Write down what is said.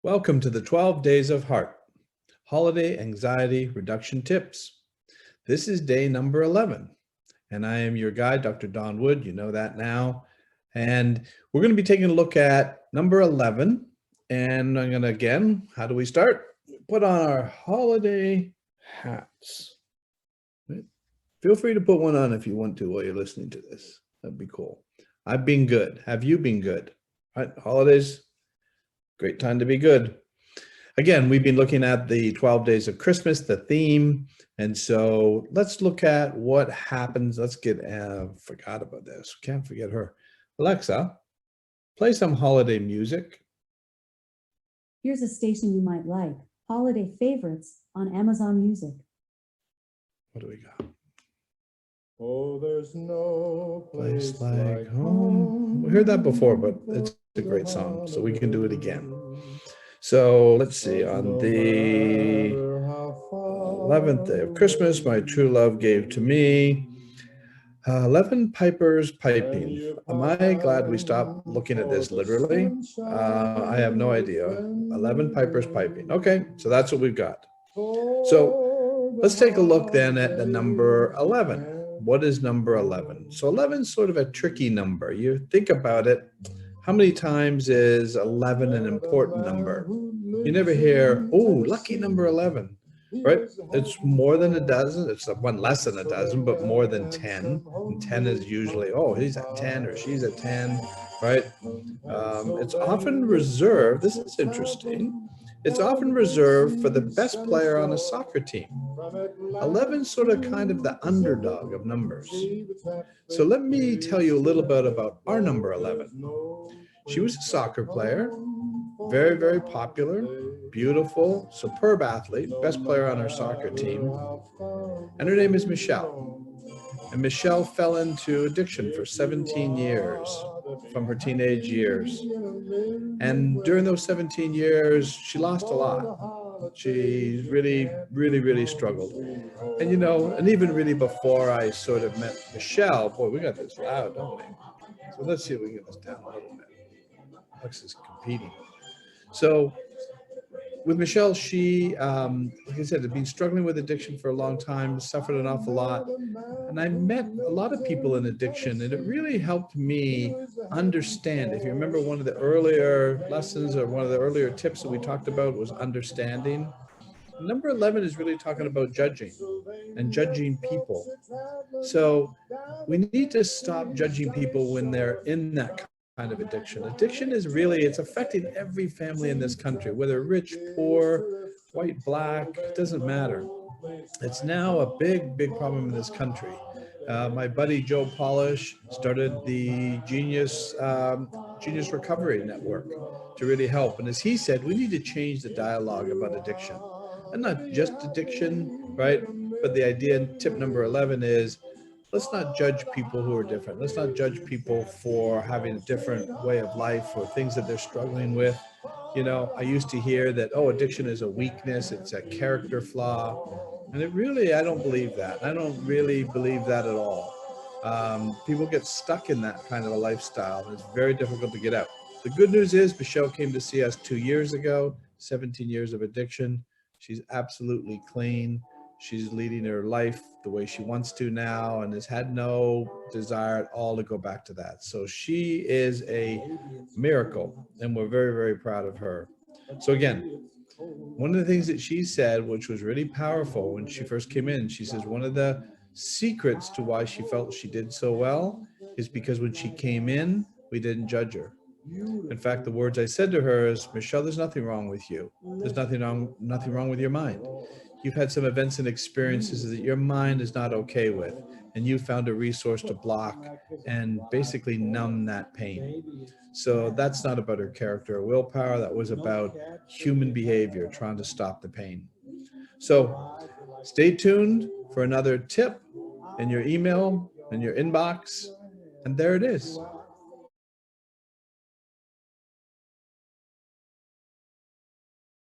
Welcome to the 12 Days of HART, Holiday Anxiety Reduction Tips. This is day number 11, and I am your guide, Dr. Don Wood. You know that now. And we're going to be taking a look at number 11. And I'm going to, again, how do we start? Put on our holiday hats. Right? Feel free to put one on if you want to while you're listening to this. That'd be cool. I've been good. Have you been good? Right? Holidays, great time to be good. Again, we've been looking at the 12 days of Christmas, the theme. And so let's look at what happens. Let's get, forgot about this. Can't forget her. Alexa, play some holiday music. Here's a station you might like. Holiday favorites on Amazon Music. What do we got? Oh, there's no place like home. We heard that before, but it's a great song, so we can do it again. So let's see, on the 11th day of Christmas, my true love gave to me 11 pipers piping. Am I glad we stopped looking at this literally? I have no idea. 11 pipers piping. Okay, so that's what we've got. So let's take a look then at the number 11. What is number 11? So 11 is sort of a tricky number. You think about it. How many times is 11 an important number? You never hear, oh, lucky number 11, right? It's more than a dozen. It's one less than a dozen, but more than 10. And 10 is usually, oh, he's at 10 or she's at 10, right? It's often reserved. This is interesting. It's often reserved for the best player on a soccer team. 11 is sort of kind of the underdog of numbers. So let me tell you a little bit about our number 11. She was a soccer player, very, very popular, beautiful, superb athlete, best player on our soccer team. And her name is Michelle. And Michelle fell into addiction for 17 years from her teenage years. And during those 17 years, she lost a lot. She really struggled. And you know, and even really before I sort of met Michelle, boy, we got this loud, don't we? So let's see if we can get this down a little bit. Alexa's competing. So with Michelle, she, like I said, had been struggling with addiction for a long time, suffered an awful lot. And I met a lot of people in addiction, and it really helped me understand. If you remember, one of the earlier lessons or one of the earlier tips that we talked about was understanding. Number 11 is really talking about judging and judging people. So we need to stop judging people when they're in that kind of addiction. Addiction is really, it's affecting every family in this country, whether rich, poor, white, black, it doesn't matter. It's now a big problem in this country. My buddy Joe Polish started the Genius Recovery Network to really help. And as he said, we need to change the dialogue about addiction. And not just addiction, right? But the idea, tip number 11 is, let's not judge people who are different. Let's not judge people for having a different way of life or things that they're struggling with. You know, I used to hear that, oh, addiction is a weakness, it's a character flaw. And it really, I don't believe that. I don't really believe that at all. People get stuck in that kind of a lifestyle, and it's very difficult to get out. The good news is Michelle came to see us 2 years ago, 17 years of addiction. She's absolutely clean. She's leading her life the way she wants to now and has had no desire at all to go back to that. So she is a miracle, and we're very proud of her. So again, one of the things that she said, which was really powerful when she first came in, she says one of the secrets to why she felt she did so well is because when she came in, we didn't judge her. In fact, the words I said to her is, Michelle, there's nothing wrong with you. There's nothing wrong with your mind. You've had some events and experiences that your mind is not okay with, and you found a resource to block and basically numb that pain. So that's not about her character or willpower. That was about human behavior, trying to stop the pain. So stay tuned for another tip in your email, in your inbox, and there it is.